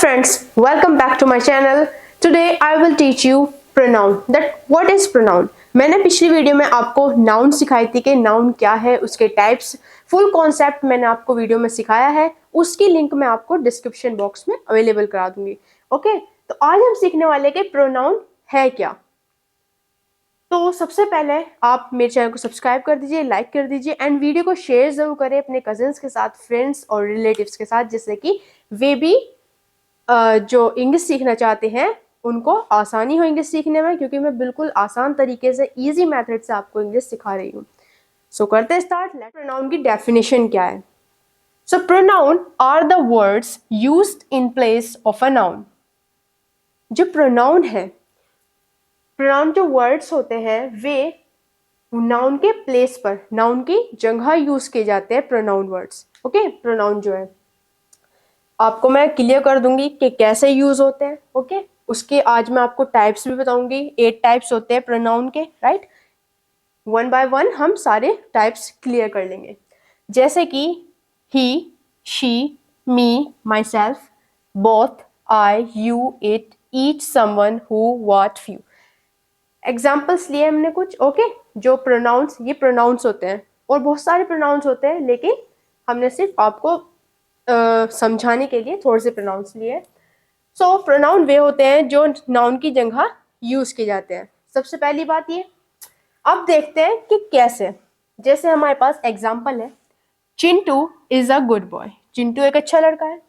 friends, welcome back to my channel. Today I will teach you pronoun. That what is pronoun? मैंने पिछली video में आपको noun सिखाई थी कि नाउन क्या है, उसके टाइप्स, फुल कॉन्सेप्ट मैंने आपको वीडियो में सिखाया है। उसकी लिंक मैं आपको डिस्क्रिप्शन बॉक्स में अवेलेबल करा दूंगी। ओके, तो आज हम सीखने वाले कि प्रोनाउन है क्या। तो सबसे पहले आप मेरे चैनल को सब्सक्राइब कर दीजिए, लाइक कर दीजिए एंड वीडियो को शेयर ज़रूर करें अपने कजिन्स के साथ, फ्रेंड्स और रिलेटिव्स के साथ, जिससे कि वे भी जो इंग्लिश सीखना चाहते हैं उनको आसानी हो इंग्लिश सीखने में, क्योंकि मैं बिल्कुल आसान तरीके से इजी मेथड से आपको इंग्लिश सिखा रही हूँ। सो करते हैं स्टार्ट। प्रोनाउन की डेफिनेशन क्या है? So pronoun are the words used in place of a noun. जो प्रोनाउन है, प्रोनाउन जो वर्ड्स होते हैं वे नाउन के प्लेस पर, नाउन की जगह यूज किए जाते हैं प्रोनाउन वर्ड्स। ओके, प्रोनाउन जो है आपको मैं क्लियर कर दूंगी कि कैसे यूज होते हैं। ओके, उसके आज मैं आपको टाइप्स भी बताऊंगी। 8 टाइप्स होते हैं प्रोनाउन के, राइट। वन बाय वन हम सारे टाइप्स क्लियर कर लेंगे। जैसे कि he, she, me, myself, both, I, you, it, each, someone, who, what, few. Examples लिए हमने कुछ। ओके, जो प्रोनाउंस, ये प्रोनाउंस होते हैं और बहुत सारे प्रोनाउंस होते हैं, लेकिन हमने सिर्फ आपको समझाने के लिए थोड़े से प्रोनाउंस लिए। सो प्रोनाउन वे होते हैं जो नाउन की जगह यूज किए जाते हैं। सबसे पहली बात ये, अब देखते हैं कि कैसे। जैसे हमारे पास एग्जाम्पल है, Chintu is a good boy. Chintu एक अच्छा लड़का है।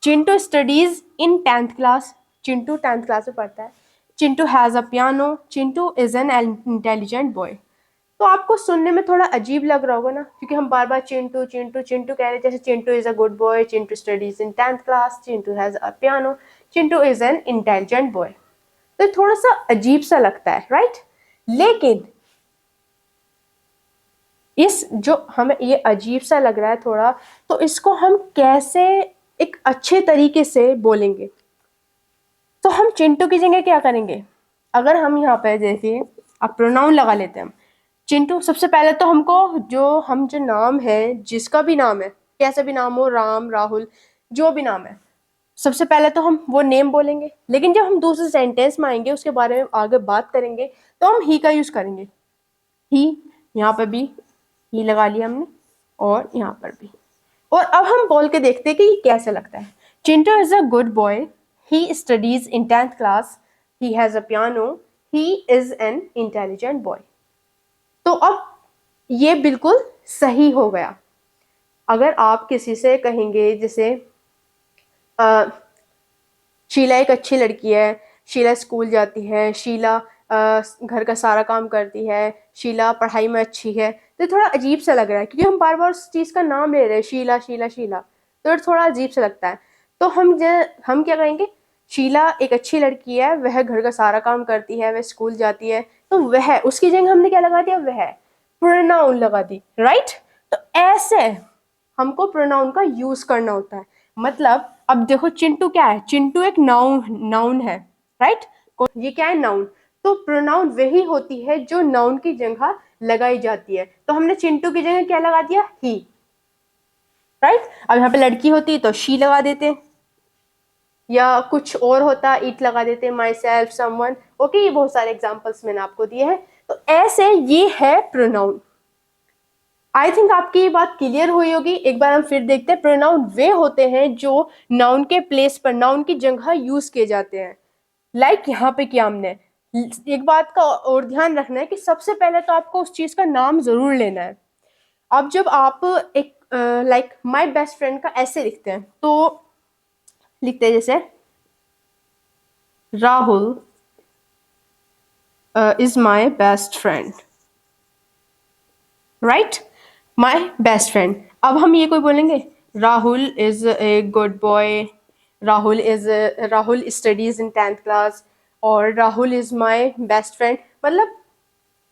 Chintu studies in 10th class. Chintu 10th class में पढ़ता है। Chintu has a piano. Chintu is an intelligent boy. तो आपको सुनने में थोड़ा अजीब लग रहा होगा ना, क्योंकि हम बार बार चिंटू चिंटू चिंटू कह रहे हैं। जैसे Chintu is a good boy, Chintu studies in 10th class, Chintu has a piano, Chintu is an intelligent boy. तो थोड़ा सा अजीब सा लगता है, राइट। लेकिन इस जो हमें ये अजीब सा लग रहा है थोड़ा, तो इसको हम कैसे एक अच्छे तरीके से बोलेंगे। तो हम चिंटू की जगह क्या करेंगे? अगर हम यहाँ पे देखिए, अब प्रोनाउन लगा लेते हैं हम। चिंटू, सबसे पहले तो हमको जो नाम है, जिसका भी नाम है, कैसा भी नाम हो, राम, राहुल, जो भी नाम है, सबसे पहले तो हम वो नेम बोलेंगे। लेकिन जब हम दूसरे सेंटेंस में आएंगे, उसके बारे में आगे बात करेंगे, तो हम ही का यूज करेंगे। ही, यहाँ पर भी ही लगा लिया हमने, और यहाँ पर भी। और अब हम बोल के देखते हैं कि ये कैसे लगता है। Chintu is a good boy, he studies in 10th class, he has a piano, he is an intelligent boy. तो अब ये बिल्कुल सही हो गया। अगर आप किसी से कहेंगे, जैसे शीला एक अच्छी लड़की है, शीला स्कूल जाती है, शीला घर का सारा काम करती है, शीला पढ़ाई में अच्छी है, तो थोड़ा अजीब सा लग रहा है, क्योंकि हम बार बार उस चीज़ का नाम ले रहे हैं, शीला शीला शीला, तो थोड़ा अजीब सा लगता है। तो हम क्या कहेंगे? शीला एक अच्छी लड़की है, वह घर का सारा काम करती है, वह स्कूल जाती है, तो वह, उसकी जगह हमने क्या लगा दिया? वह, प्रोनाउन लगा दी, राइट। तो ऐसे हमको प्रोनाउन का यूज करना होता है। मतलब अब देखो, चिंटू क्या है? चिंटू एक नाउन नाउन है, राइट। ये क्या है? नाउन। तो प्रोनाउन वही होती है जो नाउन की जगह लगाई जाती है। तो हमने चिंटू की जगह क्या लगा दिया? ही, राइट। अब यहाँ पे लड़की होती तो शी लगा देते, या कुछ और होता इट लगा देते, माई सेल्फ, समवन। ओके, ये बहुत सारे एग्जाम्पल्स मैंने आपको दिए हैं। तो ऐसे ये है प्रोनाउन। आई थिंक आपकी ये बात क्लियर हुई होगी। एक बार हम फिर देखते हैं। प्रोनाउन वे होते हैं जो नाउन के प्लेस पर, नाउन की जगह यूज किए जाते हैं। लाइक यहाँ पे किया हमने। एक बात का और ध्यान रखना है कि सबसे पहले तो आपको उस चीज का नाम जरूर लेना है। अब जब आप एक लाइक माय बेस्ट फ्रेंड का ऐसे लिखते हैं, तो लिखते हैं जैसे Rahul is my best friend, right, my best friend. अब हम ये कोई बोलेंगे, Rahul is a good boy, Rahul studies in 10th class, और Rahul is my best friend. मतलब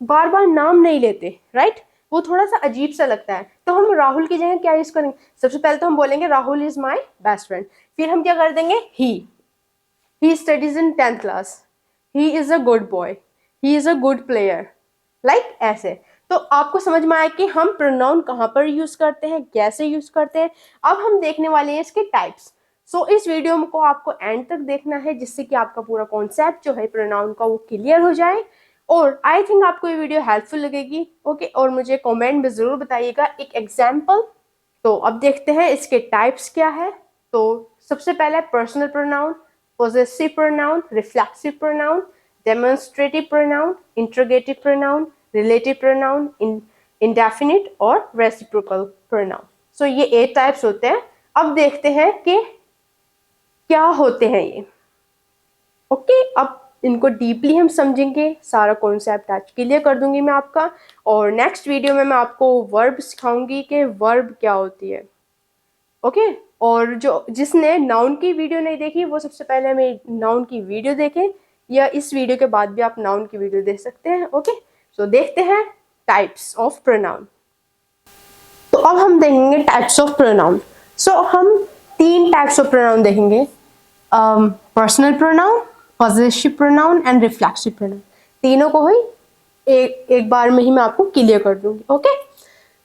बार बार नाम नहीं लेते, राइट। वो थोड़ा सा अजीब सा लगता है। तो हम राहुल की जगह क्या यूज करेंगे? सबसे पहले तो हम बोलेंगे Rahul is my best friend. फिर हम क्या कर देंगे? He studies in 10th class, he is a good boy, he is a good player, like ऐसे। तो आपको समझ में आया कि हम प्रोनाउन कहाँ पर यूज करते हैं, कैसे यूज करते हैं। अब हम देखने वाले हैं इसके टाइप्स। सो इस वीडियो को आपको एंड तक देखना है, जिससे कि आपका पूरा कॉन्सेप्ट जो है प्रोनाउन का वो क्लियर हो जाए। और आई थिंक आपको ये वीडियो हेल्पफुल लगेगी। ओके, और मुझे कमेंट में ज़रूर बताइएगा एक एग्जाम्पल। तो अब देखते हैं इसके टाइप्स क्या है। तो सबसे पहले personal pronoun, possessive pronoun, reflexive pronoun, demonstrative pronoun, interrogative pronoun, relative pronoun, indefinite और रेसिप्रोकल प्रोनाउन। सो ये 8 टाइप्स होते हैं। अब देखते हैं कि क्या होते हैं ये। ओके, अब इनको डीपली हम समझेंगे, सारा कॉन्सेप्ट आज क्लियर कर दूंगी मैं आपका। और नेक्स्ट वीडियो में मैं आपको वर्ब सिखाऊंगी कि वर्ब क्या होती है। ओके, और जो जिसने नाउन की वीडियो नहीं देखी वो सबसे पहले हमें नाउन की वीडियो देखें, या इस वीडियो के बाद भी आप नाउन की वीडियो देख सकते हैं। ओके, सो देखते हैं टाइप्स ऑफ प्रोनाउन। तो अब हम देखेंगे टाइप्स ऑफ प्रोनाउन। सो हम 3 टाइप्स ऑफ प्रोनाउन देखेंगे, personal pronoun, possessive pronoun and reflexive pronoun. तीनों को ही एक बार में ही मैं आपको क्लियर कर दूंगी। ओके,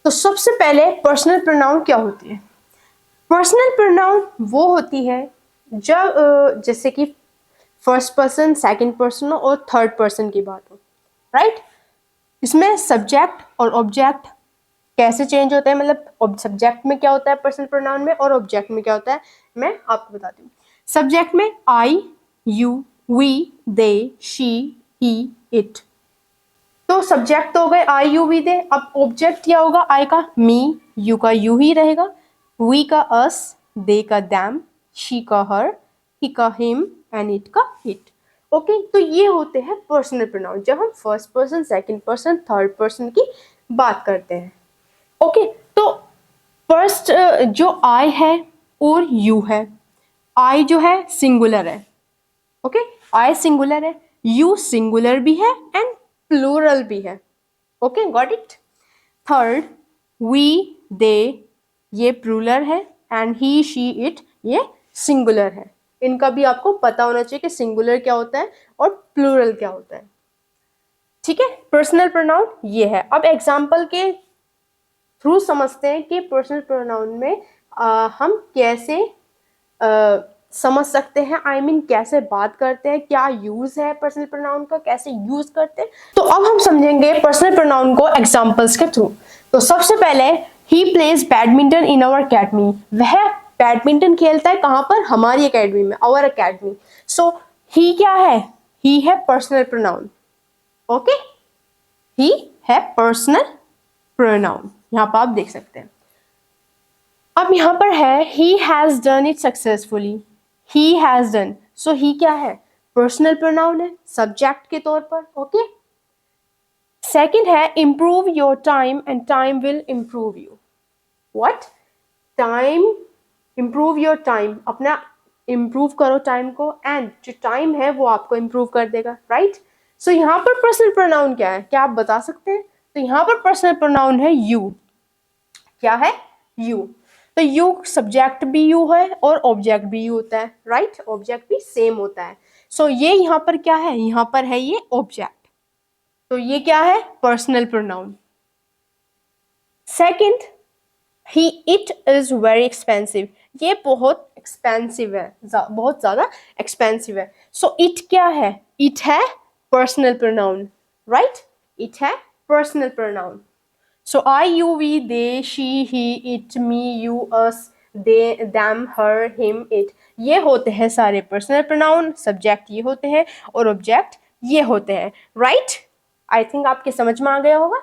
तो सबसे पहले पर्सनल प्रोनाउन क्या होती है। पर्सनल प्रोनाउन वो होती है जब जैसे कि फर्स्ट पर्सन, सेकंड पर्सन और थर्ड पर्सन की बात हो, राइट। इसमें सब्जेक्ट और ऑब्जेक्ट कैसे चेंज होता है, मतलब सब्जेक्ट में क्या होता है पर्सनल प्रोनाउन में, और ऑब्जेक्ट में क्या होता है, मैं आपको बताती हूँ। सब्जेक्ट में I, you, we, they, she, he, it. तो सब्जेक्ट तो हो गए आई, यू, वी, दे। अब ऑब्जेक्ट क्या होगा, आई का मी, यू का यू ही रहेगा, वी का अस, दे का दैम, शी का हर, ही का हिम एंड इट का इट। ओके, तो ये होते हैं पर्सनल प्रोनाउन जब हम first person, second person, third person की बात करते हैं। ओके, तो फर्स्ट जो आई है और यू है, आई जो है सिंगुलर है। ओके, आई सिंगुलर है, यू सिंगुलर भी है एंड प्लूरल भी है। Okay, got it. Third, we, they, ये प्लूरल है एंड ही, शी, इट ये सिंगुलर है। इनका भी आपको पता होना चाहिए कि सिंगुलर क्या होता है और प्लूरल क्या होता है। ठीक है, पर्सनल प्रोनाउन ये है। अब एग्जाम्पल के थ्रू समझते हैं कि पर्सनल प्रोनाउन में हम कैसे समझ सकते हैं, आई मीन कैसे बात करते हैं, क्या यूज है पर्सनल प्रोनाउन का, कैसे यूज करते हैं। तो अब हम समझेंगे पर्सनल प्रोनाउन को एग्जांपल्स के थ्रू। तो सबसे पहले, he plays badminton in our academy. वह बैडमिंटन खेलता है कहाँ पर, हमारी अकेडमी में, आवर अकेडमी। सो ही क्या है, ही है पर्सनल प्रोनाउन। ओके, ही है पर्सनल प्रोनाउन, यहाँ पर आप देख सकते हैं। अब यहाँ पर है he has done it successfully, he has done, so he क्या है, पर्सनल प्रोनाउन है सब्जेक्ट के तौर पर। ओके, सेकंड है improve your time and time will improve you। what, time, improve your time, अपना improve करो टाइम को, एंड जो टाइम है वो आपको improve कर देगा, राइट। सो यहाँ पर पर्सनल प्रोनाउन क्या है, क्या आप बता सकते हैं। तो यहाँ पर पर्सनल प्रोनाउन है you। क्या है, you। तो यू सब्जेक्ट भी यू है और ऑब्जेक्ट भी यू होता है, राइट, ऑब्जेक्ट भी सेम होता है। सो ये यहाँ पर क्या है, यहाँ पर है ये ऑब्जेक्ट, तो ये क्या है, personal pronoun. Second, he, it is very expensive, ये बहुत एक्सपेंसिव है, बहुत ज्यादा एक्सपेंसिव है। सो इट क्या है, इट है पर्सनल प्रोनाउन, राइट, इट है personal pronoun. So I, you, we, they, she, he, it, me, you, us, they, them, her, him, it, ये होते हैं सारे पर्सनल प्रोनाउन। सब्जेक्ट ये होते हैं और ऑब्जेक्ट ये होते हैं, राइट। आई थिंक आपके समझ में आ गया होगा।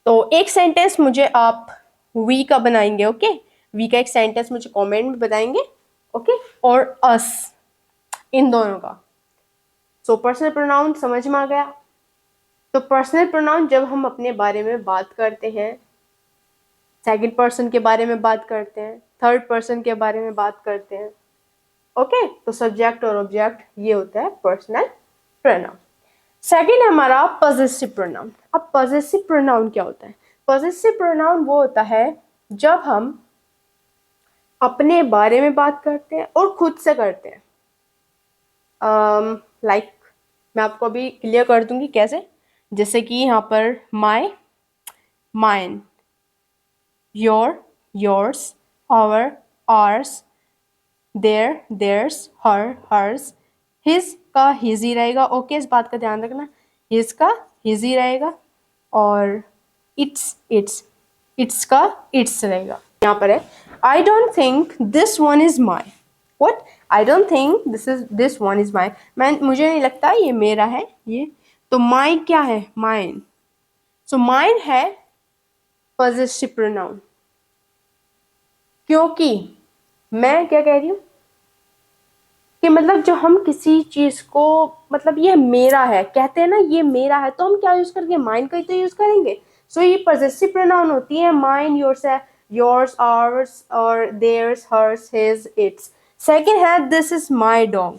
तो एक सेंटेंस मुझे आप वी का बनाएंगे। ओके, वी का एक सेंटेंस मुझे कमेंट में बताएंगे। ओके, और अस, इन दोनों का। सो पर्सनल प्रोनाउन समझ में आ गया। तो पर्सनल प्रोनाउन जब हम अपने बारे में बात करते हैं, सेकंड पर्सन के बारे में बात करते हैं, थर्ड पर्सन के बारे में बात करते हैं। ओके, तो सब्जेक्ट और ऑब्जेक्ट ये होता है पर्सनल प्रोनाउन। सेकंड है हमारा पॉजेसिव प्रोनाउन। अब पॉजेसिव प्रोनाउन क्या होता है, पॉजेसिव प्रोनाउन वो होता है जब हम अपने बारे में बात करते हैं और खुद से करते हैं। लाइक मैं आपको अभी क्लियर कर दूंगी कैसे। जैसे कि यहाँ पर my, mine, your, yours, our, ours, their, theirs, her, hers, his का हिज ही रहेगा। ओके, इस बात का ध्यान रखना, हिज का हिज ही रहेगा, और इट्स का इट्स रहेगा। यहाँ पर है I don't think this one is my. What? I don't think this one is my. मुझे नहीं लगता ये मेरा है ये। तो माई क्या है? माइन। सो माइन है पॉजेसिव प्रोनाउन, क्योंकि मैं क्या कह रही हूँ कि मतलब जो हम किसी चीज को मतलब ये मेरा है कहते हैं ना, ये मेरा है, तो हम क्या यूज करेंगे? माइन का ही तो यूज करेंगे। सो ये पॉजेसिव प्रोनाउन होती है माइन, योरसेल्फ, योर्स, आवर्स, और theirs, hers, his, its. Second है this is my dog,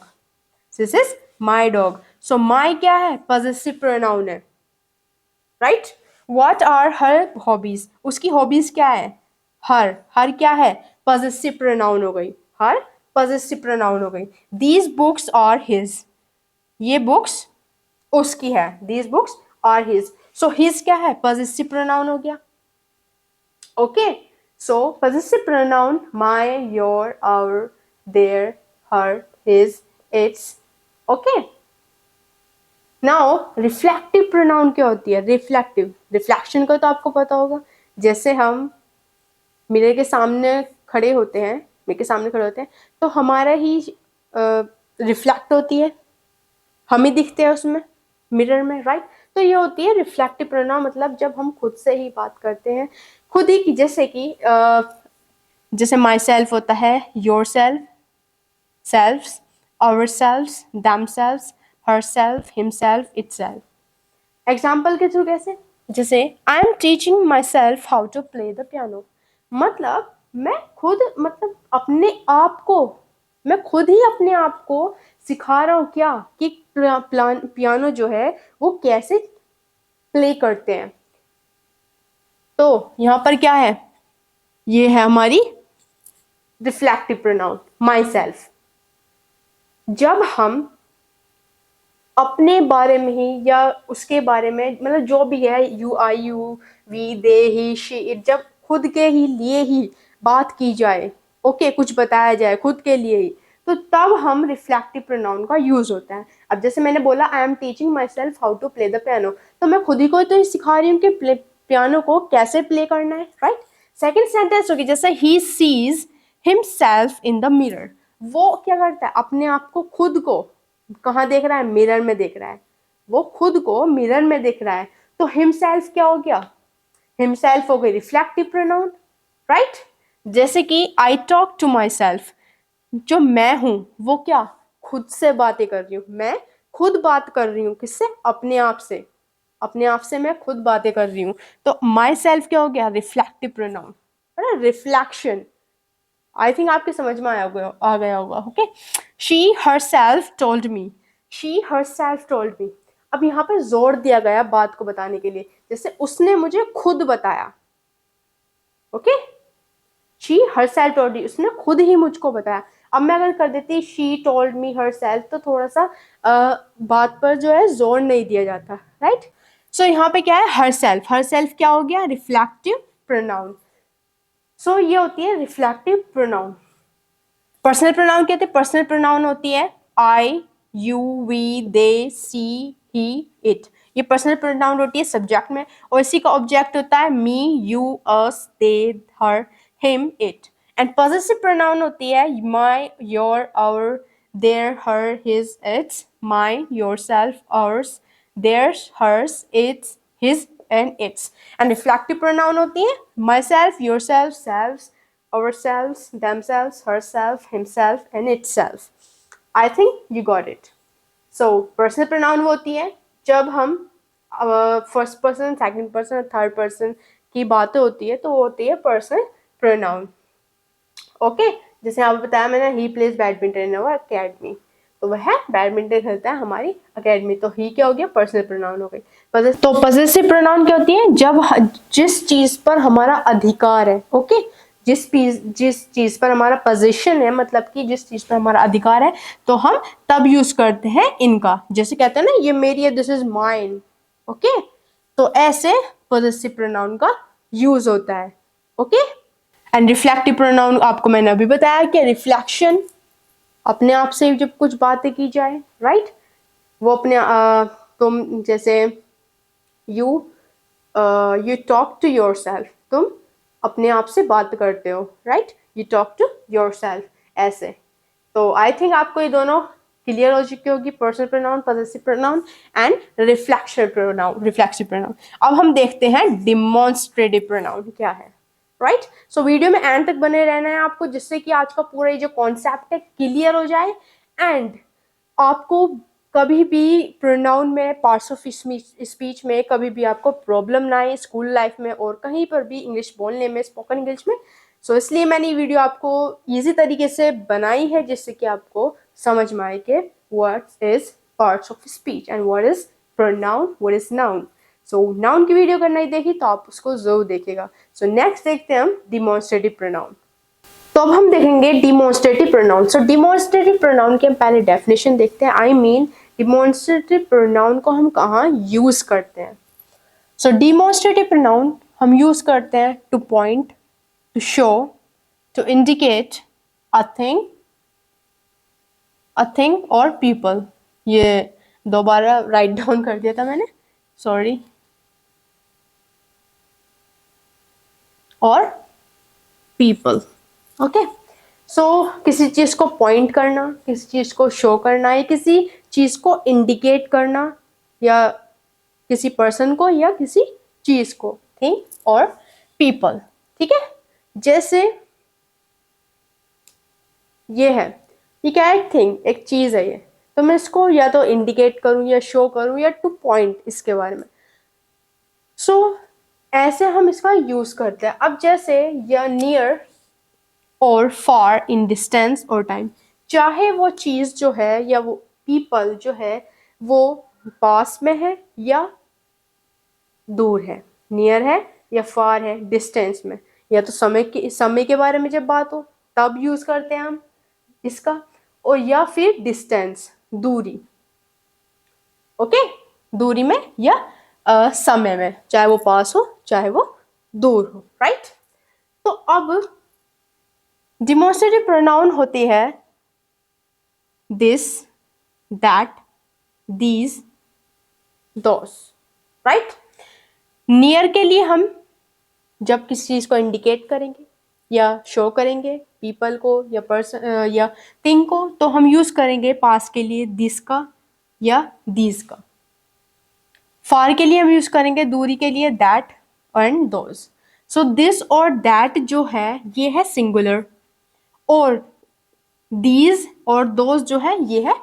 this is my dog. So my क्या है? पॉजेसिव प्रोनाउन है, right. What are her hobbies? उसकी हॉबीज क्या है? हर, हर क्या है? पॉजेसिव प्रोनाउन हो गई, हर पॉजेसिव प्रोनाउन हो गई। दीज बुक्स आर हिज, ये बुक्स उसकी है, these books are his. So his क्या है? पॉजेसिव प्रोनाउन हो गया। Okay, so possessive pronoun my, your, our, their, her, his, its. Okay, now reflexive pronoun क्या होती है? रिफ्लेक्टिव, रिफ्लेक्शन का तो आपको पता होगा। जैसे हम मिरर के सामने खड़े होते हैं, मिरर के सामने खड़े होते हैं, तो हमारा ही रिफ्लेक्ट होती है, हम ही दिखते हैं उसमें मिरर में, राइट। तो ये होती है रिफ्लेक्टिव प्रोनाउन, मतलब जब हम खुद से ही बात करते हैं, खुद ही की, जैसे कि जैसे माई सेल्फ होता है, yourself, selves, ourselves, themselves, herself, himself, itself. Example के थ्रू कैसे? जैसे I am teaching myself how to play the piano. मतलब मैं खुद, मतलब अपने आप को, मैं खुद ही अपने आप को सिखा रहा हूँ क्या कि पियानो जो है वो कैसे प्ले करते हैं। तो यहाँ पर क्या है? ये है हमारी रिफ्लेक्टिव प्रोनाउन माई सेल्फ। जब हम अपने बारे में ही या उसके बारे में, मतलब जो भी है, you, I, you, we, they, he, she, it, जब खुद के ही लिए ही बात की जाए, ओके, कुछ बताया जाए खुद के लिए ही, तो तब हम रिफ्लेक्टिव प्रोनाउन का यूज होता है। अब जैसे मैंने बोला I am teaching myself how to play the piano, तो मैं खुद ही को तो सिखा रही हूँ कि पियानो को कैसे प्ले करना है, राइट। सेकेंड सेंटेंस होगी जैसे he sees himself in the mirror. वो क्या करता है? अपने आप को, खुद को कहाँ देख रहा है? मिरर में देख रहा है। वो खुद को मिरर में देख रहा है। तो हिमसेल्फ क्या हो गया? हिमसेल्फ हो गई रिफ्लेक्टिव प्रोनाउन, राइट। जैसे कि I talk to myself, जो मैं हूं वो क्या? खुद से बातें कर रही हूँ, मैं खुद बात कर रही हूँ। किससे? अपने आप से, अपने आप से मैं खुद बातें कर रही हूँ। तो माई सेल्फ क्या हो गया? Reflective pronoun, reflection. I think आपके समझ में आ गया होगा। Okay, she her self told me, she her self told me. अब यहाँ पर जोर दिया गया बात को बताने के लिए, जैसे उसने मुझे खुद बताया। Okay, she her self told me, उसने खुद ही मुझको बताया। अब मैं अगर कर देती she told me her self, तो थोड़ा सा बात पर जो है जोर नहीं दिया जाता, राइट। सो यहाँ पे क्या है? हर सेल्फ, हर सेल्फ क्या हो गया? Reflective pronoun. सो ये होती है रिफ्लेक्टिव प्रोनाउन। पर्सनल प्रोनाउन कहते हैं, पर्सनल प्रोनाउन होती है I, you, we, they, she, he, it. ये पर्सनल प्रोनाउन होती है सब्जेक्ट में, और इसी का ऑब्जेक्ट होता है me, you, us, they, her, him, it. And possessive pronoun होती है my, your, our, their, her, his, its, my, yourself, ours, theirs, hers, its, his and its. And reflective pronoun होती है myself, yourself, selves, ourselves, themselves, herself, himself, and itself. I think you got it. So personal pronoun वो होती है जब हम first person, second person, third person की बातें होती है, तो वो होती है पर्सनल प्रोनाउन। ओके, जैसे आपको बताया मैंने, ही प्लेज बैडमिंटन इन अवर अकेडमी, तो वह बैडमिंटन खेलता है हमारी अकेडमी। तो ही क्या हो गया? पर्सनल प्रोनाउन हो गई। तो पॉजेसिव प्रोनाउन क्या होती है? जब जिस चीज पर हमारा अधिकार है, ओके, जिस चीज पर हमारा पोजीशन है, मतलब कि जिस चीज पर हमारा अधिकार है, तो हम तब यूज करते हैं इनका। जैसे कहते हैं ना, ये मेरी है, दिस इज माइन। ओके, तो ऐसे पॉजेसिव प्रोनाउन का यूज होता है। ओके, एंड रिफ्लेक्टिव प्रोनाउन आपको मैंने अभी बताया कि रिफ्लेक्शन, अपने आप से जब कुछ बातें की जाए, राइट, वो अपने तुम जैसे you you talk to yourself, तुम अपने आप से बात करते हो, right, you talk to yourself, ऐसे। तो आई थिंक आपको ये दोनों क्लियर हो चुकी होगी, personal pronoun, possessive pronoun and reflexive pronoun. अब हम देखते हैं डिमॉन्स्ट्रेटिव प्रोनाउन क्या है, राइट। सो वीडियो में एंड तक बने रहना है आपको, जिससे कि आज का पूरा ये जो कॉन्सेप्ट है क्लियर हो जाए एंड आपको कभी भी प्रोनाउन में, पार्ट्स ऑफ स्पीच में कभी भी आपको प्रॉब्लम ना आए, स्कूल लाइफ में और कहीं पर भी इंग्लिश बोलने में, स्पोकन इंग्लिश में। सो इसलिए मैंने ये वीडियो आपको इजी तरीके से बनाई है, जिससे कि आपको समझ में आए कि what is parts of speech and what is pronoun, what is noun. So noun की वीडियो अगर नहीं देखी तो आप उसको जरूर देखिएगा। सो नेक्स्ट देखते हैं हम डिमॉन्स्ट्रेटिव प्रोनाउन। तो अब हम देखेंगे डिमॉन्स्ट्रेटिव प्रोनाउन। सो डिमॉन्स्ट्रेटिव प्रोनाउन की हम पहले डेफिनेशन देखते हैं। आई मीन डिमॉन्स्ट्रेटिव प्रोनाउन को हम कहाँ यूज करते हैं। सो डिमॉन्स्ट्रेटिव प्रोनाउन हम यूज करते हैं to point, to show, to indicate a thing और पीपल। ये दोबारा राइट डाउन कर दिया था मैंने, सॉरी। और पीपल, ओके। सो किसी चीज को पॉइंट करना, किसी चीज को शो करना, या किसी चीज को इंडिकेट करना, या किसी पर्सन को या किसी चीज को, थिंग और पीपल, ठीक है। जैसे ये है, ये क्या है, एक थिंग, एक चीज है ये, तो मैं इसको या तो इंडिकेट करूं या शो करूं या टू पॉइंट इसके बारे में। सो ऐसे हम इसका यूज करते हैं। अब जैसे या नियर और फार इन डिस्टेंस और टाइम, चाहे वो चीज जो है या वो पीपल जो है वो पास में है या दूर है, नियर है या फार है, डिस्टेंस में, या तो समय के बारे में जब बात हो तब यूज करते हैं हम इसका, और या फिर डिस्टेंस, दूरी, ओके, दूरी में या समय में, चाहे वो पास हो चाहे वो दूर हो, राइट। तो अब डिमॉन्स्ट्रेटिव प्रोनाउन होती है this, that, these, those, right. Near के लिए हम जब किसी चीज को इंडिकेट करेंगे या शो करेंगे, पीपल को या पर्सन या थिंग को, तो हम यूज करेंगे पास के लिए दिस का या दीज का। फार के लिए हम यूज करेंगे, दूरी के लिए that and those. So this और दैट जो है ये है सिंगुलर, और दीज और दोज जो है ये है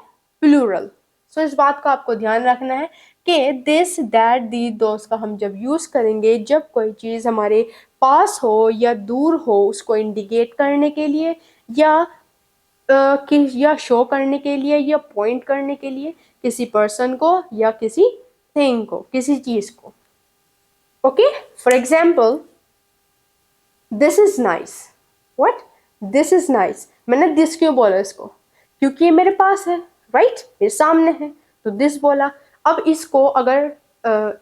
प्लूरल। सो इस बात का आपको ध्यान रखना है कि दिस, दैट, दी, दोस का हम जब यूज करेंगे जब कोई चीज हमारे पास हो या दूर हो, उसको इंडिकेट करने के लिए या शो करने के लिए या पॉइंट करने के लिए, किसी पर्सन को या किसी थिंग को, किसी चीज को, okay. For example, this is nice. What, this is nice. मैंने दिस क्यों बोला इसको, क्योंकि ये मेरे पास है, राइट, मेरे सामने है, तो दिस बोला। अब इसको अगर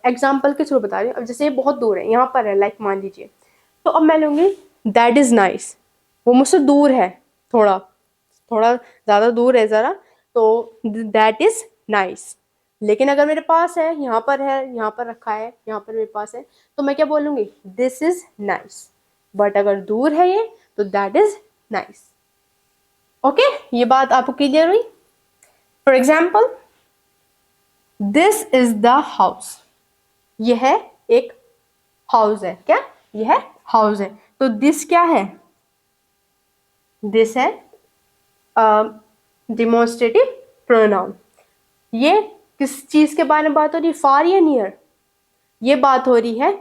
एग्जाम्पल के थ्रू बता रही हूँ, अब जैसे ये बहुत दूर है, यहाँ पर है, लाइक मान लीजिए, तो अब मैं लूँगी दैट इज नाइस। वो मुझसे दूर है, थोड़ा थोड़ा ज़्यादा दूर है ज़रा, तो दैट इज नाइस। लेकिन अगर मेरे पास है, यहाँ पर है, यहाँ पर रखा है, यहाँ पर मेरे पास है, तो मैं क्या बोलूँगी, दिस इज नाइस। बट अगर दूर है ये, तो दैट इज नाइस, ओके। ये बात आपको क्लियर हुई। For example, this is the house. यह एक हाउस है, क्या, यह हाउस है, तो दिस क्या है, दिस है डिमॉन्स्ट्रेटिव प्रोनाउन। ये किस चीज के बारे में बात हो रही है, फार या नियर, ये बात हो रही है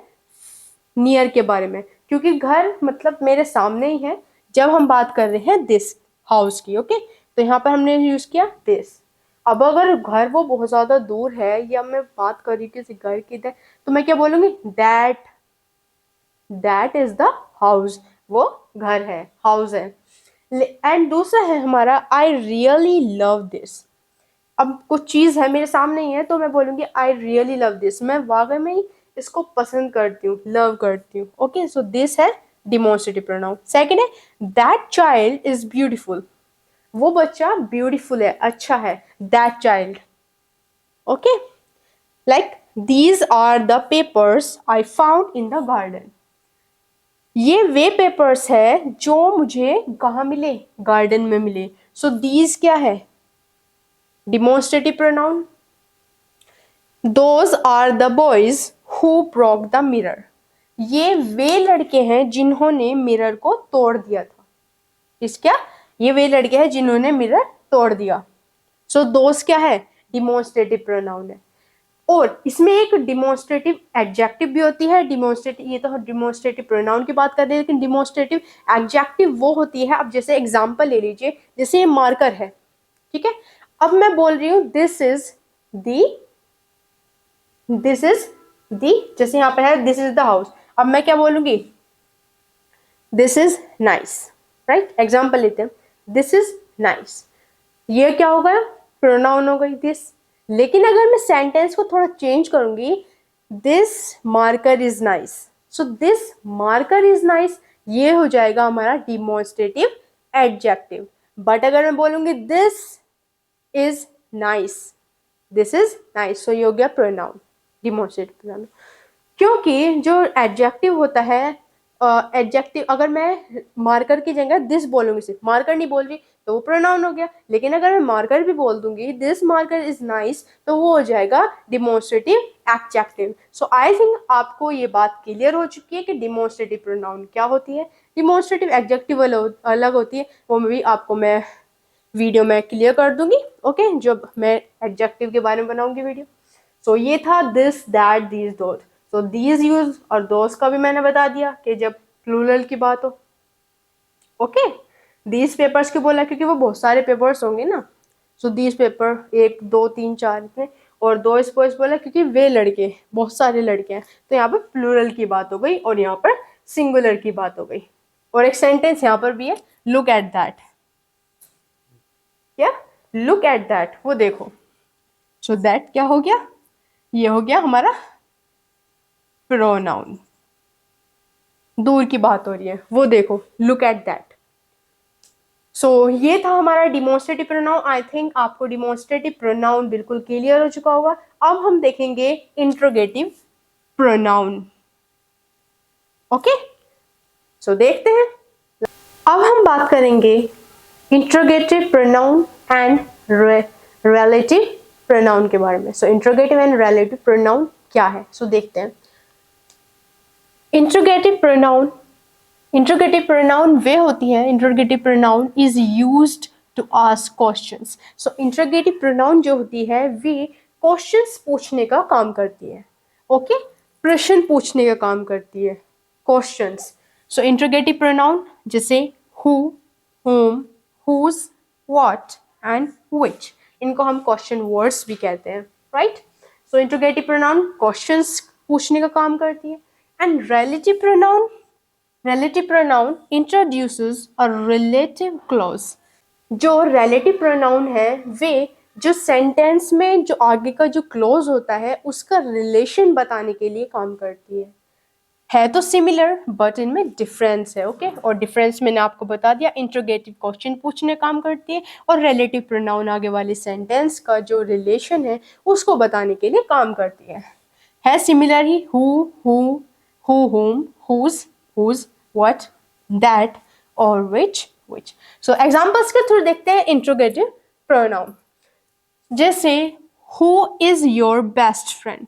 नियर के बारे में, क्योंकि घर मतलब मेरे सामने ही है जब हम बात कर रहे हैं दिस हाउस की, ओके। तो यहाँ पर हमने यूज किया दिस। अब अगर घर वो बहुत ज्यादा दूर है या मैं बात कर रही हूँ किसी घर की, तो मैं क्या बोलूंगी, दैट इज द हाउस, वो घर है, हाउस है। एंड दूसरा है हमारा आई रियली लव दिस। अब कुछ चीज है मेरे सामने ही है, तो मैं बोलूंगी आई रियली लव दिस, मैं वाकई में ही इसको पसंद करती हूँ, लव करती हूँ, ओके। सो दिस है डिमॉन्स्ट्रेटिव प्रोनाउन। सेकंड है दैट चाइल्ड इज ब्यूटीफुल। वो बच्चा ब्यूटीफुल है, अच्छा है, that child. Okay, like these are the papers I found in the garden. ये वे पेपर्स है जो मुझे कहाँ मिले, गार्डन में मिले। सो दीज क्या है, demonstrative pronoun. Those are the boys who broke the mirror. ये वे लड़के हैं जिन्होंने मिरर को तोड़ दिया था। इस क्या, ये वे लड़के हैं जिन्होंने मिरर तोड़ दिया। सो दोज क्या है, डिमोन्स्ट्रेटिव प्रोनाउन है। और इसमें एक डिमोन्स्ट्रेटिव एडजेक्टिव भी होती है। डिमोन्स्ट्रेटिव, ये तो डिमोन्स्ट्रेटिव प्रोनाउन की बात कर रहे हैं, लेकिन डिमोन्स्ट्रेटिव एडजेक्टिव वो होती है। अब जैसे एग्जांपल ले लीजिए, जैसे ये मार्कर है, ठीक है। अब मैं बोल रही हूँ दिस इज दी, जैसे यहाँ पे है दिस इज द हाउस। अब मैं क्या बोलूंगी, this is nice, right. Example लेते हैं, दिस इज नाइस। ये क्या हो गया, प्रोनाउन हो गई दिस। लेकिन अगर मैं सेंटेंस को थोड़ा चेंज करूंगी, this marker is nice, so this marker is nice, ये हो जाएगा हमारा डिमोन्स्ट्रेटिव एडजेक्टिव। बट अगर मैं बोलूंगी this is nice, this is nice, so ये हो गया प्रोनाउन, डिमोन्स्ट्रेटिव प्रोनाउन। क्योंकि जो एडजेक्टिव होता है, एडजेक्टिव अगर मैं मार्कर की जगह दिस बोलूंगी, सिर्फ मार्कर नहीं बोल रही, तो वो प्रोनाउन हो गया। लेकिन अगर मैं मार्कर भी बोल दूंगी, दिस मार्कर इज नाइस, तो वो हो जाएगा demonstrative adjective. So I think आपको ये बात क्लियर हो चुकी है कि डिमोन्स्ट्रेटिव प्रोनाउन क्या होती है, डिमोन्स्ट्रेटिव एडजेक्टिव अलग होती है। वो भी आपको मैं वीडियो में क्लियर कर दूंगी, ओके, जब मैं एडजेक्टिव के बारे में बनाऊंगी वीडियो। सो ये था this, that, these, those. So these use और दोज का भी मैंने बता दिया कि जब प्लूरल की बात हो। ओके, दीज पेपर्स क्यों बोला, क्योंकि वो बहुत सारे पेपर्स होंगे ना। सो दीज पेपर 1 2 3 4 थे। और दो बॉयज बोला क्योंकि वे लड़के, बहुत सारे लड़के हैं, तो यहाँ पर प्लूरल की बात हो गई और यहाँ पर सिंगुलर की बात हो गई। और एक सेंटेंस यहाँ पर भी है, लुक एट दैट। क्या, लुक एट दैट, वो देखो। सो दैट क्या हो गया, ये हो गया हमारा प्रोनाउन। दूर की बात हो रही है, वो देखो, लुक एट दैट। सो ये था हमारा डिमोन्स्ट्रेटिव प्रोनाउन। आई थिंक आपको डिमोन्स्ट्रेटिव प्रोनाउन बिल्कुल क्लियर हो चुका होगा। अब हम देखेंगे इंट्रोगेटिव प्रोनाउन। ओके, सो देखते हैं। अब हम बात करेंगे interrogative pronoun and relative pronoun के बारे में। सो इंट्रोगेटिव एंड रिलेटिव प्रोनाउन क्या है, सो देखते हैं। इंट्रोगेटिव प्रोनाउन वे होती है, interrogative pronoun is used to ask questions. So interrogative pronoun जो होती है वे क्वेश्चंस पूछने का काम करती है। ओके, प्रश्न पूछने का काम करती है, क्वेश्चंस। सो इंट्रोगेटिव प्रोनाउन जैसे who, whom, whose, what and which, इनको हम क्वेश्चन वर्ड्स भी कहते हैं, राइट। सो इंट्रोगेटिव प्रोनाउन क्वेश्चंस पूछने का काम करती है। And relative pronoun introduces a relative clause. जो रिलेटिव प्रोनाउन है वे जो सेंटेंस में जो आगे का जो क्लॉज होता है उसका रिलेशन बताने के लिए काम करती है तो सिमिलर बट इनमें डिफरेंस है। ओके, और डिफरेंस मैंने आपको बता दिया, इंट्रोगेटिव क्वेश्चन पूछने काम करती है और रिलेटिव प्रोनाउन आगे वाली सेंटेंस का जो रिलेशन है उसको बताने के लिए काम करती है सिमिलर ही, who, whom, whose, what, that और which. सो एग्जाम्पल्स के थ्रू देखते हैं इंट्रोगेटिव प्रोनाउन। जैसे who is your best friend,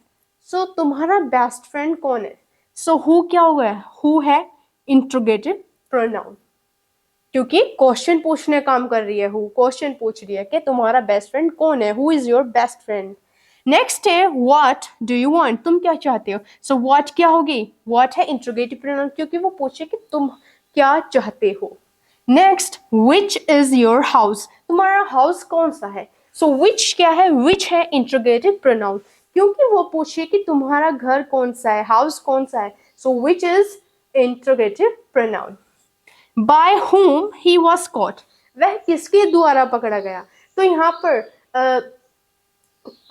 so तुम्हारा बेस्ट फ्रेंड कौन है। सो हु क्या हो गया, हु है इंट्रोगेटिव प्रोनाउन, क्योंकि क्वेश्चन पूछने काम कर रही है, हु क्वेश्चन पूछ रही है कि तुम्हारा बेस्ट फ्रेंड कौन है, who is your best friend. Next है व्हाट डू यू वांट, तुम क्या चाहते हो। सो व्हाट क्या होगी, व्हाट है इंट्रोगेटिव प्रोनाउन, क्योंकि वो पूछे कि तुम क्या चाहते हो। Next, which is your house, तुम्हारा हाउस कौन सा है। सो विच क्या है, विच है इंट्रोगेटिव प्रोनाउन, क्योंकि वो पूछे कि तुम्हारा घर कौन सा है, हाउस कौन सा है। So which is interrogative pronoun. By whom he was caught, वह किसके द्वारा पकड़ा गया। तो यहाँ पर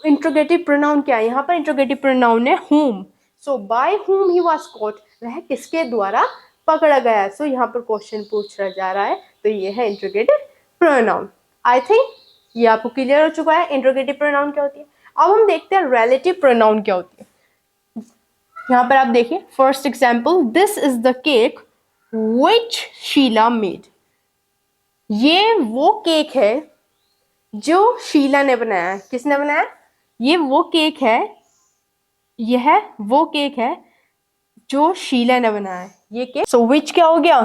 इंट्रोगेटिव प्रोनाउन क्या है, यहाँ पर इंट्रोगेटिव प्रोनाउन है whom। So by whom he was caught, वह किसके द्वारा पकड़ा गया। सो यहाँ पर क्वेश्चन पूछा जा रहा है, तो ये है इंट्रोगेटिव प्रोनाउन। आई थिंक ये आपको क्लियर हो चुका है इंट्रोगेटिव प्रोनाउन क्या होती है। अब हम देखते हैं रिलेटिव प्रोनाउन क्या होती है। यहाँ पर आप देखिए first example, this is the cake which Sheela made. ये वो केक है जो शीला ने बनाया है। किसने बनाया? ये वो केक है, यह वो केक है जो शीला ने बनाया है। ये केक, सो विच क्या हो गया?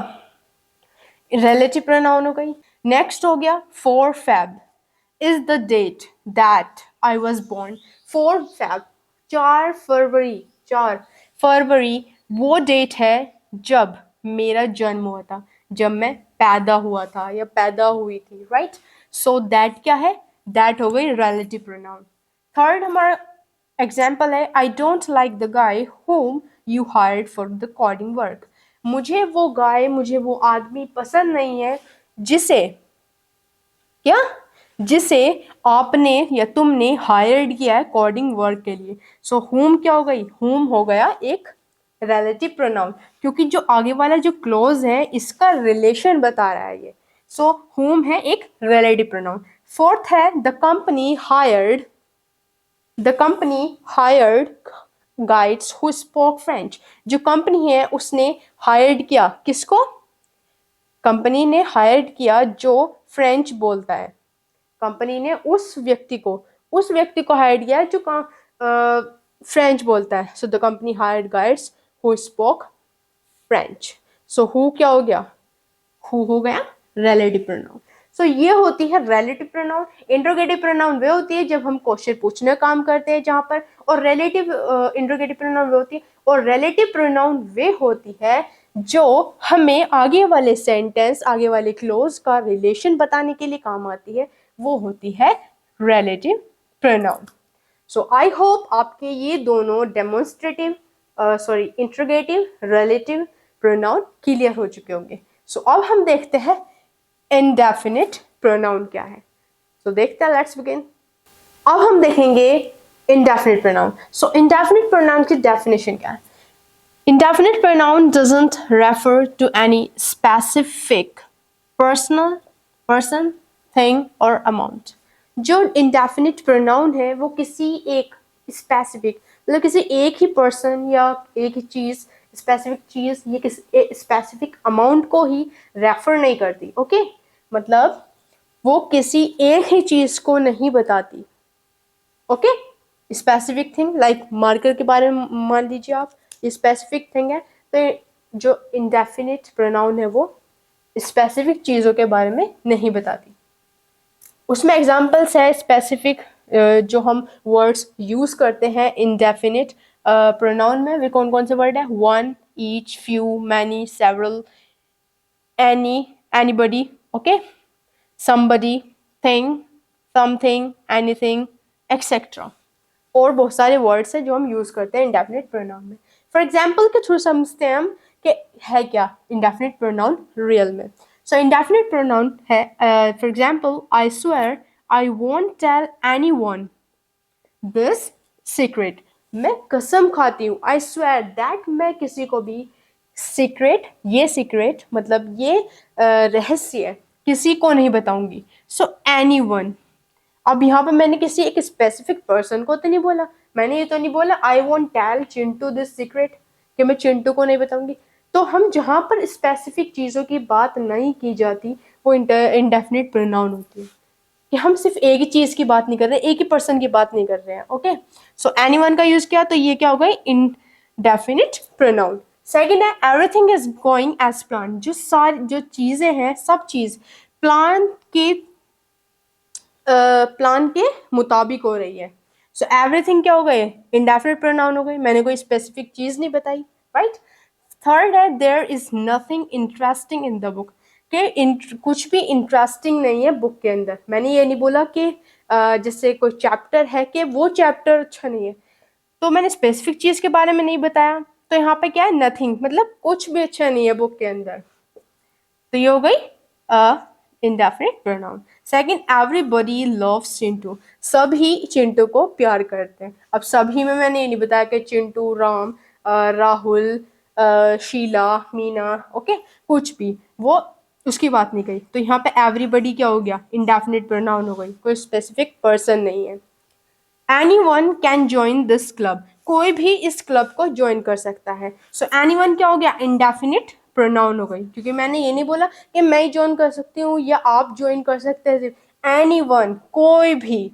रिलेटिव प्रोनाउन हो गई। नेक्स्ट हो गया 4 Feb is the date that I was born. 4 Feb 4 फरवरी, 4 फरवरी वो डेट है जब मेरा जन्म हुआ था, जब मैं पैदा हुआ था या पैदा हुई थी, राइट। सो दैट क्या है? दैट हो गई रिलेटिव प्रोनाउन। थर्ड हमारा एग्जाम्पल है, I don't like the guy home you hired for the coding work. मुझे वो गाय, मुझे वो आदमी पसंद नहीं है जिसे क्या, जिसे आपने या तुमने हायर्ड किया है कोडिंग वर्क के लिए। सो होम क्या हो गई? होम हो गया एक रिलेटिव प्रोनाउन, क्योंकि जो आगे वाला जो क्लोज है इसका रिलेशन बता रहा है ये। सो होम है एक रिलेटिव प्रोनाउन। फोर्थ है the company hired, the company hired guides who spoke French. जो कंपनी है उसने हायर्ड किया किसको? कंपनी ने हायर्ड किया जो फ्रेंच बोलता है। कंपनी ने उस व्यक्ति को हायर किया जो फ्रेंच बोलता है। So the company hired guides who spoke French. So who क्या हो गया? हु हो गया रिलेटिव प्रोनाउन। सो ये होती है रिलेटिव प्रोनाउन। इंट्रोगेटिव प्रोनाउन वे होती है जब हम क्वेश्चन पूछने का काम करते हैं जहां पर, और रिलेटिव इंट्रोगेटिव प्रोनाउन वे होती है, और रिलेटिव प्रोनाउन वे होती है जो हमें आगे वाले सेंटेंस, आगे वाले क्लोज का रिलेशन बताने के लिए काम आती है, वो होती है relative pronoun. So I hope आपके ये दोनों demonstrative interrogative relative pronoun clear हो चुके होंगे। सो अब हम देखते हैं इंडेफिनिट प्रोनाउन क्या है। सो देखते हैं, लेट्स बिगिन। अब हम देखेंगे इंडेफिनिट प्रोनाउन। सो इंडेफिनिट प्रोनाउन की डेफिनेशन क्या है? Indefinite pronoun doesn't refer to any specific person, thing or amount. जो indefinite pronoun है वो किसी एक specific, मतलब किसी एक ही person या एक ही चीज़, specific चीज़ या किसी specific amount को ही refer नहीं करती, ओके? मतलब वो किसी एक ही चीज़ को नहीं बताती, okay? Specific thing like marker के बारे में मान लीजिए आप, स्पेसिफिक थिंग है, तो जो इंडेफिनिट प्रोनाउन है वो स्पेसिफिक चीज़ों के बारे में नहीं बताती। उसमें एग्जांपल्स है स्पेसिफिक जो हम वर्ड्स यूज़ करते हैं इंडेफिनिट प्रोनाउन में, वे कौन कौन से वर्ड है? One, each, few, many, several, any, anybody, okay, somebody, thing, something, anything, etcetera. और बहुत सारे वर्ड्स हैं जो हम यूज़ करते हैं इंडेफिनिट प्रोनाउन में। फॉर एग्जाम्पल के थ्रू समझते हैं हम कि है क्या इंडेफिनिट प्रोनाउन रियल में। सो इंडेफिनिट प्रोनाउन है for example, I swear I won't tell anyone this secret. मैं कसम खाती हूँ, आई स्वेयर दैट, मैं किसी को भी सीक्रेट, ये सीक्रेट मतलब ये रहस्य किसी को नहीं बताऊंगी। सो एनीवन, अब यहाँ पर मैंने किसी एक स्पेसिफिक पर्सन को तो नहीं बोला, मैंने ये तो नहीं बोला I won't tell Chintu this secret कि मैं चिंटू को नहीं बताऊंगी। तो हम जहाँ पर स्पेसिफिक चीज़ों की बात नहीं की जाती वो इंडेफिनिट प्रोनाउन होती है, कि हम सिर्फ एक ही चीज़ की बात नहीं कर रहे, एक ही पर्सन की बात नहीं कर रहे हैं, ओके। सो एनीवन का यूज़ किया तो ये क्या हो गई? Indefinite pronoun. सेकेंड है everything is going as plan. जो सारी जो चीज़ें हैं, सब चीज़ प्लान के मुताबिक हो रही है। सो एवरीथिंग क्या हो गए? इंडेफिनिट प्रोनाउन हो गई, मैंने कोई स्पेसिफिक चीज़ नहीं बताई, राइट। थर्ड है there is nothing interesting in the book, कि कुछ भी इंटरेस्टिंग नहीं है बुक के अंदर। मैंने ये नहीं बोला कि जैसे कोई चैप्टर है कि वो चैप्टर अच्छा नहीं है, तो मैंने स्पेसिफिक चीज़ के बारे में नहीं बताया, तो यहाँ पे क्या है? नथिंग, मतलब कुछ भी अच्छा नहीं है बुक के अंदर। तो ये हो गई indefinite pronoun. Second, everybody loves Chintu. सभी चिंटू को प्यार करते हैं। अब सभी में मैंने ये नहीं बताया कि चिंटू, राम, राहुल, शीला, मीना, ओके, कुछ भी, वो उसकी बात नहीं कही। तो यहाँ पे एवरीबडी क्या हो गया, इंडेफिनिट प्रोनाउन हो गई, कोई स्पेसिफिक पर्सन नहीं है। Anyone can join this club, कोई भी इस क्लब को ज्वाइन कर सकता है। सो एनीवन क्या हो गया, इंडेफिनिट प्रोनाउन हो गई, क्योंकि मैंने ये नहीं बोला कि मैं ही ज्वाइन कर सकती हूँ या आप ज्वाइन कर सकते हैं, एनीवन, कोई भी,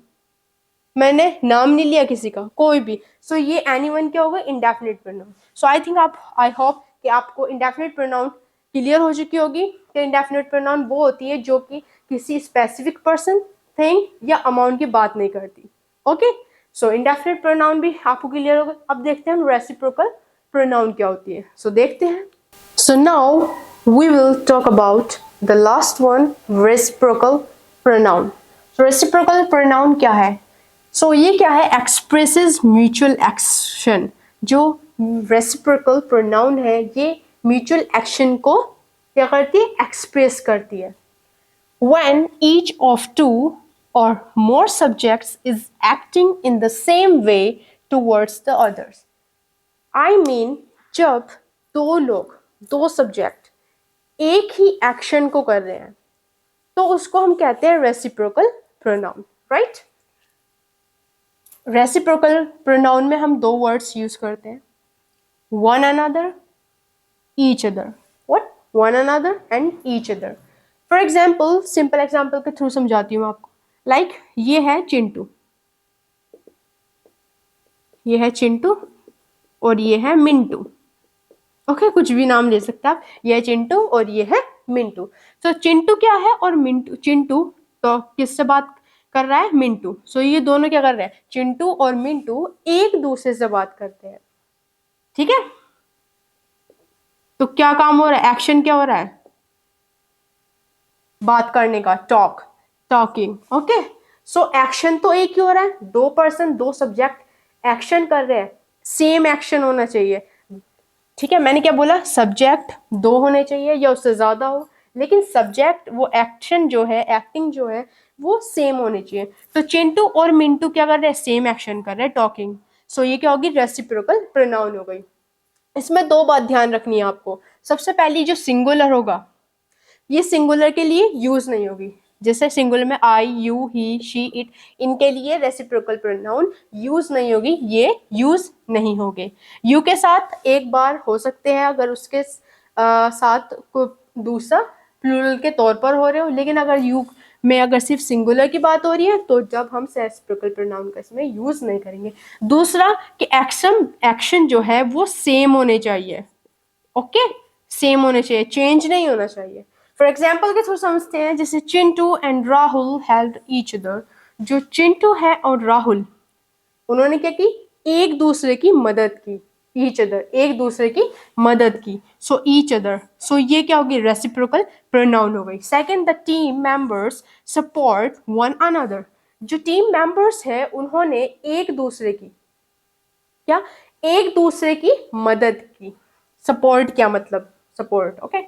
मैंने नाम नहीं लिया किसी का, कोई भी। सो ये एनीवन क्या होगा, indefinite pronoun. So I think I hope कि आपको इंडेफिनिट प्रोनाउन क्लियर हो चुकी होगी कि इंडेफिनिट प्रोनाउन वो होती है जो कि किसी स्पेसिफिक पर्सन, थिंग या अमाउंट की बात नहीं करती। ओके, सो इंडेफिनिट प्रोनाउन भी आपको क्लियर होगा। अब देखते हैं रेसिप्रोकल प्रोनाउन क्या होती है। सो देखते हैं। So now we will talk about the last one, reciprocal pronoun. Reciprocal pronoun क्या है? सो ये क्या है, एक्सप्रेसेस म्यूचुअल एक्शन। जो रेसिप्रोकल प्रोनाउन है ये म्यूचुअल एक्शन को क्या करती है, एक्सप्रेस करती है। When each of two or more subjects is acting in the same way towards the others. I mean, जब दो लोग, दो सब्जेक्ट एक ही एक्शन को कर रहे हैं तो उसको हम कहते हैं reciprocal pronoun, right? Reciprocal pronoun में हम दो वर्ड्स यूज करते हैं, one another, each other. What? One another and each other. For example, simple example के थ्रू समझाती हूँ आपको। लाइक ये है चिंटू, ये है चिंटू और ये है मिंटू। ओके, कुछ भी नाम ले सकते हैं आप। ये है चिंटू और ये है मिंटू। तो चिंटू क्या है और मिंटू, चिंटू तो किससे बात कर रहा है, मिंटू। सो ये दोनों क्या कर रहे हैं, चिंटू और मिंटू एक दूसरे से बात करते हैं, ठीक है? तो क्या काम हो रहा है, एक्शन क्या हो रहा है, बात करने का, talk, talking. Okay, so action तो एक ही हो रहा है, दो पर्सन, दो सब्जेक्ट एक्शन कर रहे हैं, सेम एक्शन होना चाहिए, ठीक है? मैंने क्या बोला, सब्जेक्ट दो होने चाहिए या उससे ज्यादा हो, लेकिन सब्जेक्ट, वो एक्शन जो है, एक्टिंग जो है, वो सेम होनी चाहिए। तो चिंटू और मिंटू क्या कर रहे हैं, सेम एक्शन कर रहे हैं, टॉकिंग। सो ये क्या होगी, रेसिप्रोकल प्रोनाउन हो गई। इसमें दो बात ध्यान रखनी है आपको। सबसे पहली, जो सिंगुलर होगा ये सिंगुलर के लिए यूज नहीं होगी। जैसे सिंगुलर में I, you, he, she, it, इनके लिए रेसिप्रोकल प्रोनाउन यूज नहीं होगी, ये यूज नहीं होंगे। यू के साथ एक बार हो सकते हैं अगर उसके साथ दूसरा प्लूरल के तौर पर हो रहे हो, लेकिन अगर यू में अगर सिर्फ सिंगुलर की बात हो रही है तो जब हम रेसिप्रोकल प्रोनाउन का इसमें यूज नहीं करेंगे। दूसरा कि एक्शन जो है वो सेम होने चाहिए, ओके, सेम होने चाहिए, चेंज नहीं होना चाहिए। फॉर एग्जाम्पल के थ्रू समझते हैं, जैसे Chintu and Rahul help each other. जो चिंटू है और राहुल, उन्होंने क्या की, एक दूसरे की मदद की, ईच अदर, एक दूसरे की मदद की। सो ईच अदर, सो ये क्या होगी, रेसिप्रोकल प्रोनाउन हो गई। Second, the team members support one another. जो टीम मेंबर्स है उन्होंने एक दूसरे की क्या, एक दूसरे की मदद की। सपोर्ट क्या मतलब, सपोर्ट, ओके।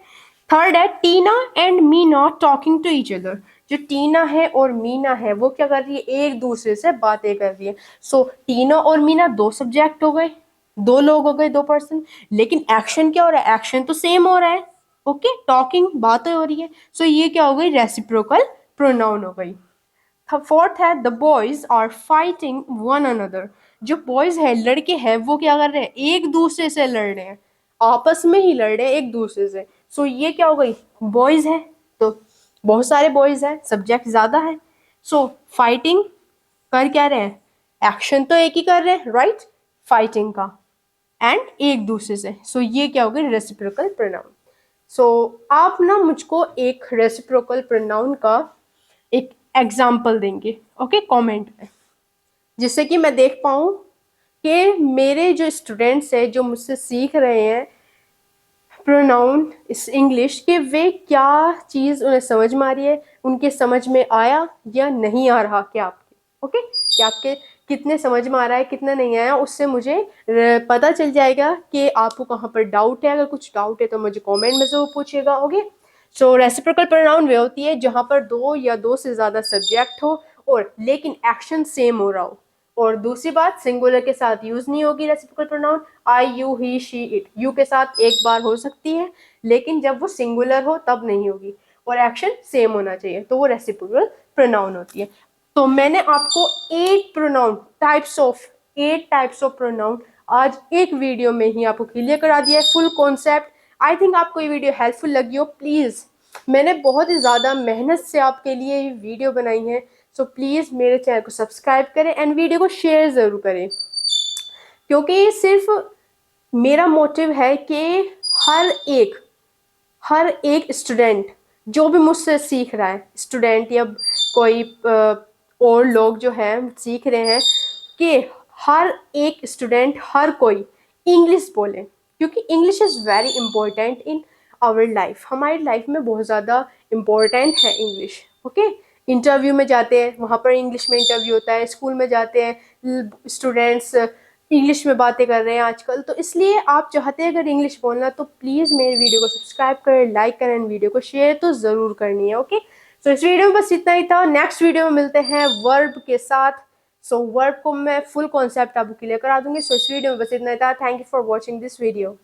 थर्ड है, Tina and Meena talking to each other. जो टीना है और मीना है वो क्या कर रही है, एक दूसरे से बातें कर रही है। सो टीना और मीना दो सब्जेक्ट हो गए, दो लोग हो गए, दो पर्सन, लेकिन एक्शन क्या हो रहा है, एक्शन तो सेम हो रहा है, ओके, टॉकिंग, बातें हो रही है। सो ये क्या हो गई, रेसिप्रोकल प्रोनाउन हो गई। फोर्थ है, the boys are fighting one another. जो बॉयज है, लड़के हैं, वो क्या कर रहे हैं, एक दूसरे से लड़ रहे हैं, आपस में ही लड़ रहे हैं एक दूसरे से। सो ये क्या हो गई, बॉयज है तो बहुत सारे बॉयज हैं, सब्जेक्ट ज्यादा है। सो फाइटिंग कर क्या रहे हैं, एक्शन तो एक ही कर रहे हैं, राइट, फाइटिंग का, एंड एक दूसरे से। सो ये क्या हो गई, रेसिप्रोकल प्रोनाउन। सो आप ना मुझको एक रेसिप्रोकल प्रोनाउन का एक एग्जाम्पल देंगे, ओके, कमेंट में, जिससे कि मैं देख पाऊँ कि मेरे जो स्टूडेंट्स हैं जो मुझसे सीख रहे हैं प्रोनाउन इस इंग्लिश के, वे क्या चीज़ उन्हें समझ में आ रही है, उनके समझ में आया या नहीं आ रहा, क्या आपके, ओके, क्या आपके कितने समझ में आ रहा है, कितना नहीं आया, उससे मुझे पता चल जाएगा कि आपको कहाँ पर डाउट है। अगर कुछ डाउट है तो मुझे कमेंट में ज़रूर पूछिएगा, ओके। सो रेसिप्रोकल प्रोनाउन वे होती है जहाँ पर दो या दो से ज़्यादा सब्जेक्ट हो और लेकिन एक्शन सेम हो रहा हो। और दूसरी बात, सिंगुलर के साथ यूज नहीं होगी reciprocal pronoun. I, you, he, she, it, you के साथ एक बार हो सकती है लेकिन जब वो सिंगुलर हो तब नहीं होगी। और एक्शन सेम होना चाहिए, तो वो रेसिप्रोकल प्रोनाउन होती है। तो मैंने आपको 8 टाइप्स ऑफ प्रोनाउन आज एक वीडियो में ही आपको क्लियर करा दिया है, फुल कॉन्सेप्ट। आई थिंक आपको ये वीडियो हेल्पफुल लगी हो। प्लीज़, मैंने बहुत ही ज़्यादा मेहनत से आपके लिए ये वीडियो बनाई है, सो प्लीज़ मेरे चैनल को सब्सक्राइब करें एंड वीडियो को शेयर ज़रूर करें, क्योंकि सिर्फ मेरा मोटिव है कि हर एक हर एक स्टूडेंट जो भी मुझसे सीख रहा है, स्टूडेंट या कोई और लोग जो हैं सीख रहे हैं, कि हर एक स्टूडेंट, हर कोई इंग्लिश बोले, क्योंकि English is very important in our life. हमारी लाइफ में बहुत ज़्यादा इम्पोर्टेंट है इंग्लिश। ओके, इंटरव्यू में जाते हैं, वहाँ पर इंग्लिश में इंटरव्यू होता है। स्कूल में जाते हैं, स्टूडेंट्स इंग्लिश में बातें कर रहे हैं आजकल। तो इसलिए आप चाहते हैं अगर इंग्लिश बोलना, तो प्लीज़ मेरे वीडियो को सब्सक्राइब करें, लाइक करें, वीडियो को शेयर तो ज़रूर करनी है। ओके, सो इस वीडियो में बस इतना ही था। नेक्स्ट वीडियो में मिलते हैं वर्ब के साथ। सो वर्ब को मैं फुल कॉन्सेप्ट आपको क्लियर करा दूंगी। सो इस वीडियो में बस इतना ही था। Thank you for watching this video.